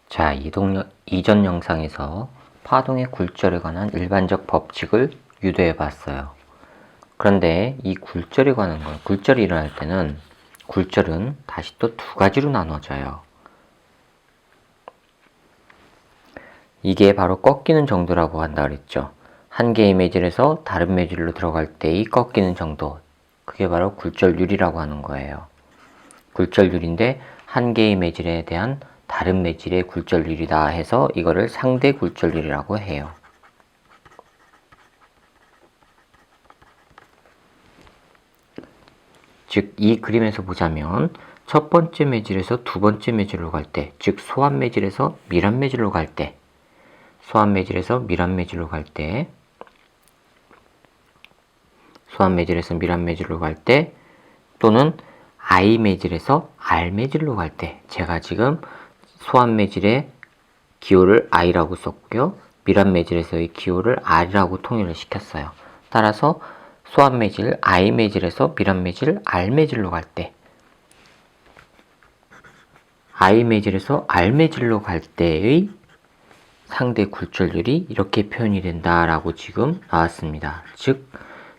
자, 이전 영상에서 파동의 굴절에 관한 일반적 법칙을 유도해 봤어요. 그런데 이 굴절에 관한 건, 굴절이 일어날 때는 굴절은 다시 또 두 가지로 나눠져요. 이게 바로 꺾이는 정도라고 한다 그랬죠. 한 개의 매질에서 다른 매질로 들어갈 때의 꺾이는 정도, 그게 바로 굴절률이라고 하는 거예요. 굴절률인데 한 개의 매질에 대한 다른 매질의 굴절률이다 해서 이거를 상대 굴절률이라고 해요. 즉, 이 그림에서 보자면 첫 번째 매질에서 두 번째 매질로 갈 때, 즉 소환 매질에서 밀환 매질로 갈 때, 소환 매질에서 밀환 매질로 갈 때, 소환 매질에서 밀환 매질로 갈 때, 또는 I 매질에서 R 매질로 갈 때, 제가 지금 소환 매질의 기호를 I라고 썼고요. 밀환 매질에서의 기호를 R이라고 통일을 시켰어요. 따라서 소환 매질 I 매질에서 밀환 매질 R 매질로 갈 때, I 매질에서 R 매질로 갈 때의 상대 굴절률이 이렇게 표현이 된다라고 지금 나왔습니다. 즉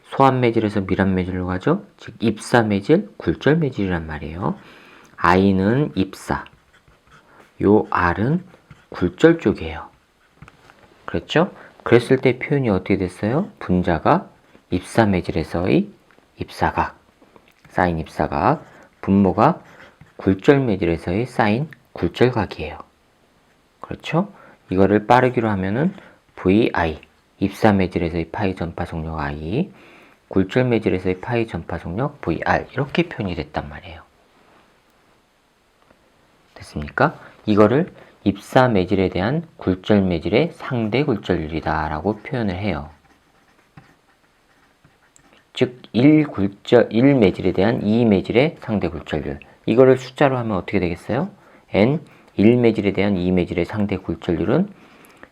소환 매질에서 밀환 매질로 가죠. 즉 입사 매질, 굴절 매질이란 말이에요. I는 입사, 요 R은 굴절 쪽이에요. 그렇죠? 그랬을 때 표현이 어떻게 됐어요? 분자가 입사 매질에서의 입사각, 사인 입사각, 분모가 굴절 매질에서의 사인 굴절각이에요. 그렇죠? 이거를 빠르기로 하면은 VI, 입사 매질에서의 파이 전파 속력 I, 굴절 매질에서의 파이 전파 속력 VR, 이렇게 표현이 됐단 말이에요. 됐습니까? 이거를 입사 매질에 대한 굴절 매질의 상대 굴절률이다 라고 표현을 해요. 즉 1매질에 대한 2매질의 상대 굴절률, 이거를 숫자로 하면 어떻게 되겠어요? N 1매질에 대한 2매질의 상대 굴절률은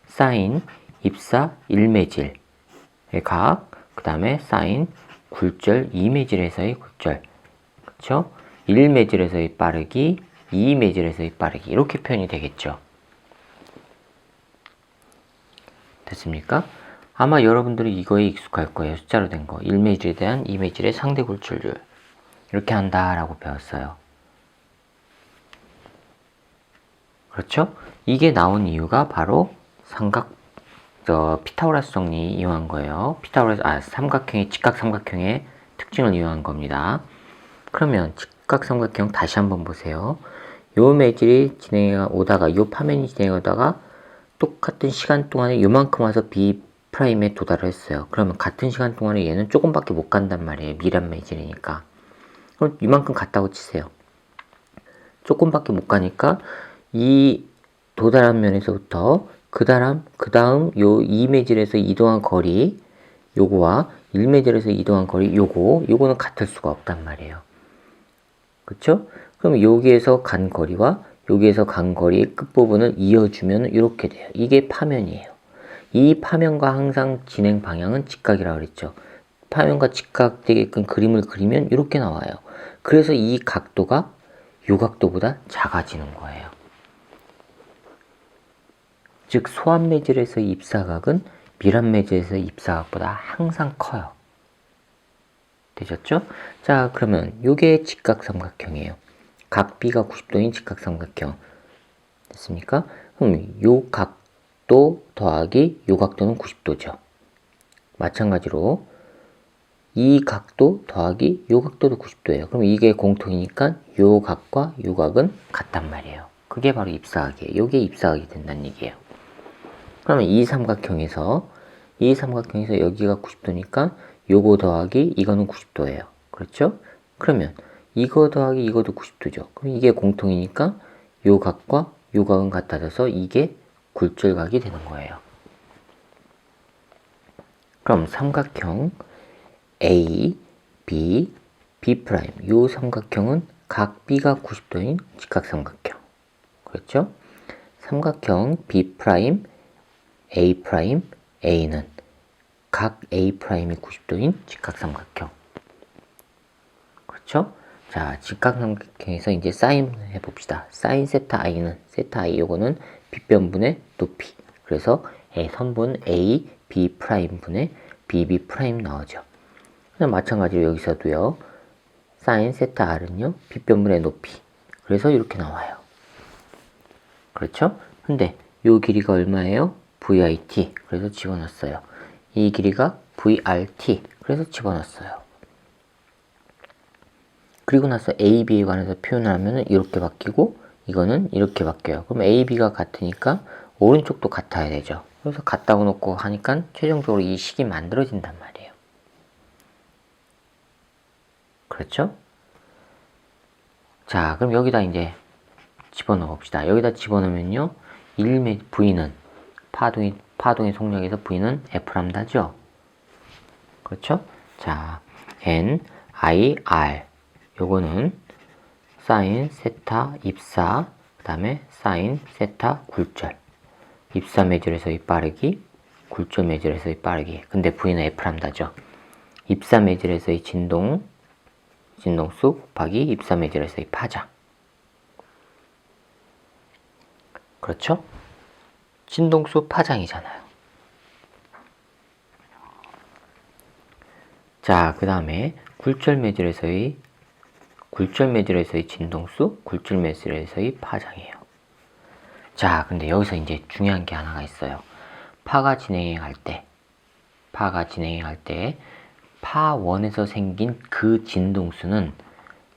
사인 입사 1매질의 각, 그 다음에 사인 굴절 2매질에서의 굴절, 그렇죠? 1매질에서의 빠르기, 2매질에서의 빠르기, 이렇게 표현이 되겠죠. 됐습니까? 아마 여러분들이 이거에 익숙할 거예요. 숫자로 된 거. 1매질에 대한 2매질의 상대 굴절률, 이렇게 한다라고 배웠어요. 그렇죠? 이게 나온 이유가 바로 피타고라스 정리 이용한 거예요. 삼각형의 직각삼각형의 특징을 이용한 겁니다. 그러면 직각삼각형 다시 한번 보세요. 요 매질이 진행해 오다가, 요 파면이 진행해 오다가 똑같은 시간 동안에 요만큼 와서 B 프라임에 도달을 했어요. 그러면 같은 시간 동안에 얘는 조금밖에 못 간단 말이에요. 밀환 매질이니까. 그럼 이만큼 갔다고 치세요. 조금밖에 못 가니까 이 도달한 면에서부터 그 다음 요 2매질에서 이동한 거리, 요거와 1매질에서 이동한 거리, 요거는 같을 수가 없단 말이에요. 그쵸? 그럼 여기에서 간 거리와 여기에서 간 거리의 끝부분을 이어주면 이렇게 돼요. 이게 파면이에요. 이 파면과 항상 진행 방향은 직각이라고 그랬죠. 파면과 직각되게끔 그림을 그리면 이렇게 나와요. 그래서 이 각도가 요 각도보다 작아지는 거예요. 즉 소환 매질에서의 입사각은 밀환 매질에서의 입사각보다 항상 커요. 되셨죠? 자, 그러면 요게 직각삼각형이에요. 각 B가 90도인 직각삼각형. 됐습니까? 그럼 요 각도 더하기 요 각도는 90도죠. 마찬가지로 이 각도 더하기 요 각도도 90도예요. 그럼 이게 공통이니까 요 각과 요 각은 같단 말이에요. 그게 바로 입사각이에요. 요게 입사각이 된다는 얘기예요. 그러면 이 삼각형에서 여기가 90도니까 요거 더하기 이거는 90도예요. 그렇죠? 그러면 이거 더하기 이것도 90도죠. 그럼 이게 공통이니까 요 각과 요 각은 같아져서 이게 굴절각이 되는 거예요. 그럼 삼각형 A, B, B', 요 삼각형은 각 B가 90도인 직각삼각형. 그렇죠? 삼각형 B', A', A는 각 A'이 90도인 직각삼각형. 그렇죠? 자, 직각삼각형에서 이제 사인 해봅시다. 사인 세타 I는, 세타 I 요거는 빗변분의 높이. 그래서 선분 A, B 프라임분의 BB 프라임 나오죠. 마찬가지로 여기서도요. 사인 세타 R은요. 빗변분의 높이. 그래서 이렇게 나와요. 그렇죠? 근데 이 길이가 얼마예요? VIT. 그래서 집어넣었어요. 이 길이가 VRT. 그래서 집어넣었어요. 그리고 나서 AB에 관해서 표현을 하면 이렇게 바뀌고 이거는 이렇게 바뀌어요. 그럼 AB가 같으니까 오른쪽도 같아야 되죠. 그래서 같다고 놓고 하니까 최종적으로 이 식이 만들어진단 말이에요. 그렇죠? 자, 그럼 여기다 이제 집어넣어 봅시다. 여기다 집어넣으면요. V는 파동의 속력에서 V는 F람다죠? 그렇죠? 자, N, I, R. 요거는 사인, 세타, 입사, 그 다음에 사인, 세타, 굴절. 입사 매질에서의 빠르기, 굴절 매질에서의 빠르기. 근데 V는 F람다죠. 입사 매질에서의 진동수 곱하기 입사 매질에서의 파장. 그렇죠? 진동수 파장이잖아요. 자, 그 다음에 굴절 매질에서의 진동수, 굴절 매질에서의 파장이에요. 자, 근데 여기서 이제 중요한 게 하나가 있어요. 파가 진행할 때, 파1에서 생긴 그 진동수는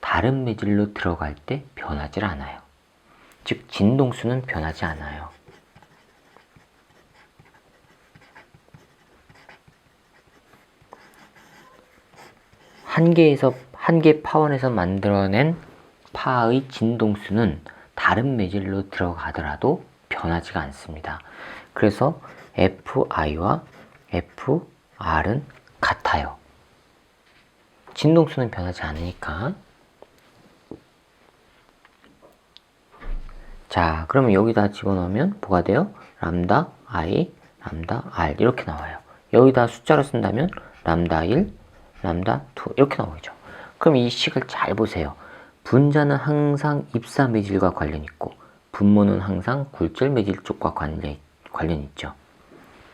다른 매질로 들어갈 때 변하지 않아요. 즉, 진동수는 변하지 않아요. 한 개 파원에서 만들어낸 파의 진동수는 다른 매질로 들어가더라도 변하지가 않습니다. 그래서 FI와 FR은 같아요. 진동수는 변하지 않으니까. 자, 그러면 여기다 집어넣으면 뭐가 돼요? 람다 I, 람다 R 이렇게 나와요. 여기다 숫자로 쓴다면 람다 1, 람다 2 이렇게 나오죠. 그럼 이 식을 잘 보세요. 분자는 항상 입사 매질과 관련 있고 분모는 항상 굴절 매질 쪽과 관련 있죠.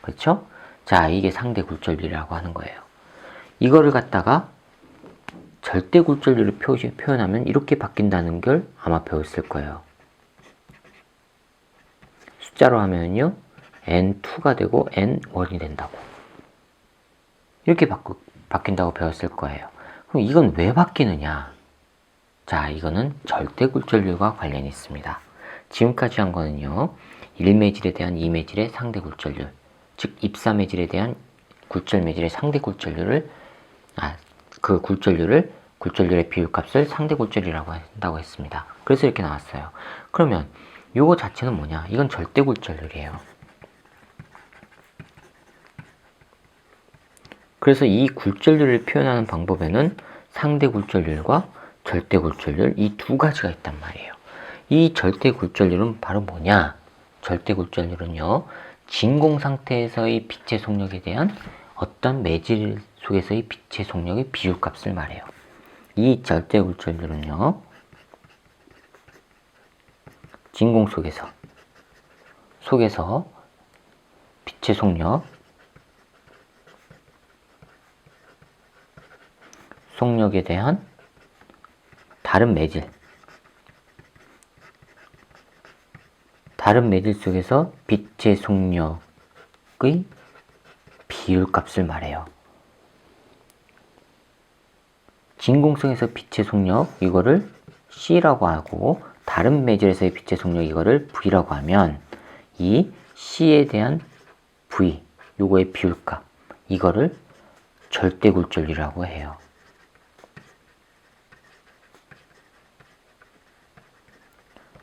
그렇죠? 자, 이게 상대 굴절비라고 하는 거예요. 이거를 갖다가 절대 굴절비를 표현하면 이렇게 바뀐다는 걸 아마 배웠을 거예요. 숫자로 하면요. N2가 되고 N1이 된다고. 이렇게 바뀐다고 배웠을 거예요. 그럼 이건 왜 바뀌느냐? 자, 이거는 절대 굴절률과 관련이 있습니다. 지금까지 한 거는요. 1매질에 대한 2매질의 상대 굴절률, 즉 입사 매질에 대한 굴절 매질의 상대 굴절률을 그 굴절률의 비율값을 상대 굴절이라고 한다고 했습니다. 그래서 이렇게 나왔어요. 그러면 요거 자체는 뭐냐? 이건 절대 굴절률이에요. 그래서 이 굴절률을 표현하는 방법에는 상대 굴절률과 절대 굴절률 이 두 가지가 있단 말이에요. 이 절대 굴절률은 바로 뭐냐? 절대 굴절률은요. 진공 상태에서의 빛의 속력에 대한 어떤 매질 속에서의 빛의 속력의 비율값을 말해요. 이 절대 굴절률은요. 진공 속에서 빛의 속력에 대한 다른 매질 속에서 빛의 속력의 비율값을 말해요. 진공성에서 빛의 속력 이거를 C라고 하고 다른 매질에서의 빛의 속력 이거를 V라고 하면 이 C에 대한 V 요거의 비율값 이거를 절대 굴절률이라고 해요.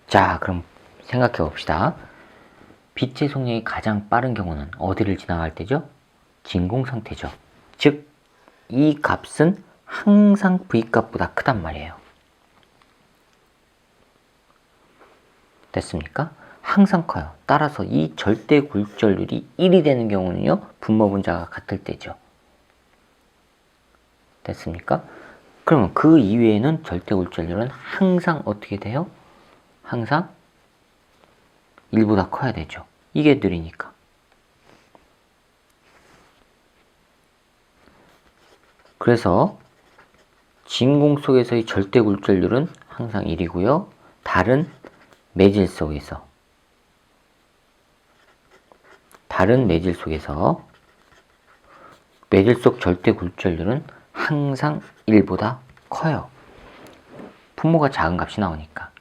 자, 그럼 생각해 봅시다. 빛의 속력이 가장 빠른 경우는 어디를 지나갈 때죠? 진공 상태죠. 즉, 이 값은 항상 V값보다 크단 말이에요. 됐습니까? 항상 커요. 따라서 이 절대 굴절률이 1이 되는 경우는요, 분모 분자가 같을 때죠. 됐습니까? 그러면 그 이외에는 절대 굴절률은 항상 어떻게 돼요? 항상 1보다 커야 되죠. 이게 느리니까. 그래서 진공 속에서의 절대 굴절률은 항상 1이고요. 다른 매질 속에서 매질 속 절대 굴절률은 항상 1보다 커요. 분모가 작은 값이 나오니까.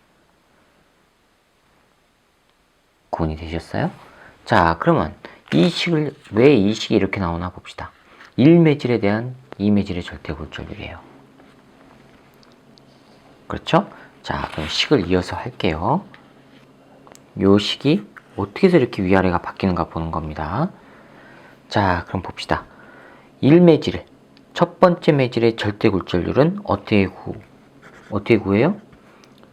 구분이 되셨어요? 자, 그러면 왜 이 식이 이렇게 나오나 봅시다. 1매질에 대한 2매질의 절대 굴절률이에요. 그렇죠? 자, 그럼 식을 이어서 할게요. 요 식이 어떻게 해서 이렇게 위아래가 바뀌는가 보는 겁니다. 자, 그럼 봅시다. 1매질, 첫 번째 매질의 절대 굴절률은 어떻게 구해요?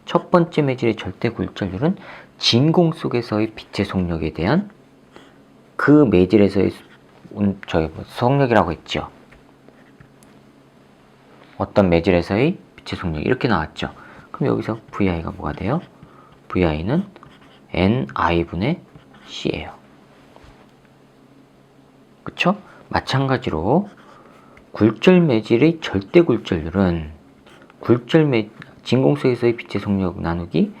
첫 번째 매질의 절대 굴절률은 진공 속에서의 빛의 속력에 대한 그 매질에서의 속력이라고 했죠. 어떤 매질에서의 빛의 속력 이렇게 나왔죠. 그럼 여기서 VI가 뭐가 돼요? VI는 NI분의 C예요. 그쵸? 마찬가지로 굴절 매질의 절대 굴절률은 진공 속에서의 빛의 속력 나누기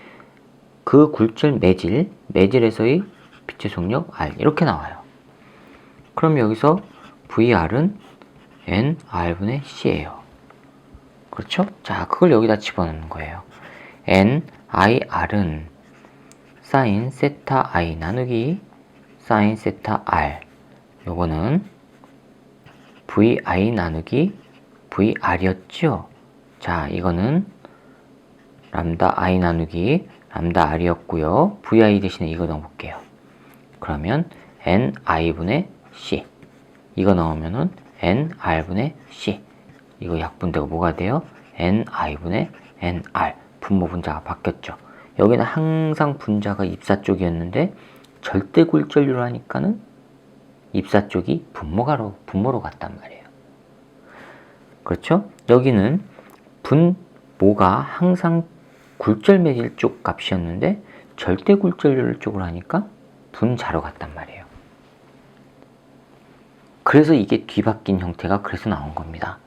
그 굴절 매질에서의 빛의 속력 R 이렇게 나와요. 그럼 여기서 VR은 NR분의 C예요. 그렇죠? 자, 그걸 여기다 집어넣는 거예요. NIR은 사인 세타 I 나누기 사인 세타 R, 요거는 VI 나누기 VR이었죠? 자, 이거는 람다 I 나누기 람다 R이었고요. VI 대신에 이거 넣어볼게요. 그러면 NI분의 C, 이거 넣으면은 NR분의 C, 이거 약분되고 뭐가 돼요? NI분의 NR, 분모 분자가 바뀌었죠. 여기는 항상 분자가 입사 쪽이었는데 절대 굴절률 하니까는 입사 쪽이 분모로 갔단 말이에요. 그렇죠? 여기는 분모가 항상 굴절 매질 쪽 값이었는데 절대 굴절률 쪽으로 하니까 분자로 갔단 말이에요. 그래서 이게 뒤바뀐 형태가 그래서 나온 겁니다.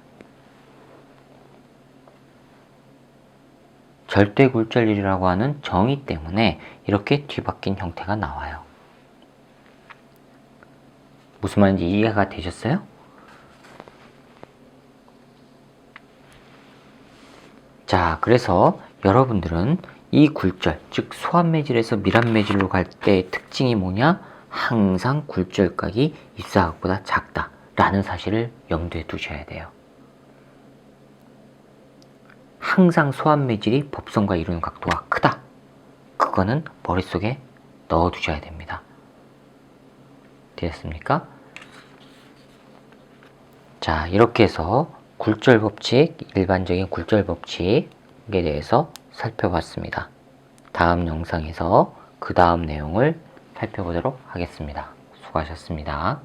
절대 굴절률이라고 하는 정의 때문에 이렇게 뒤바뀐 형태가 나와요. 무슨 말인지 이해가 되셨어요? 자, 그래서 여러분들은 이 굴절, 즉 소환매질에서 밀합매질로 갈 때의 특징이 뭐냐? 항상 굴절각이 입사각보다 작다라는 사실을 염두에 두셔야 돼요. 항상 소환매질이 법선과 이루는 각도가 크다. 그거는 머릿속에 넣어두셔야 됩니다. 되셨습니까? 자, 이렇게 해서 굴절 법칙, 일반적인 굴절 법칙에 대해서 살펴봤습니다. 다음 영상에서 그 다음 내용을 살펴보도록 하겠습니다. 수고하셨습니다.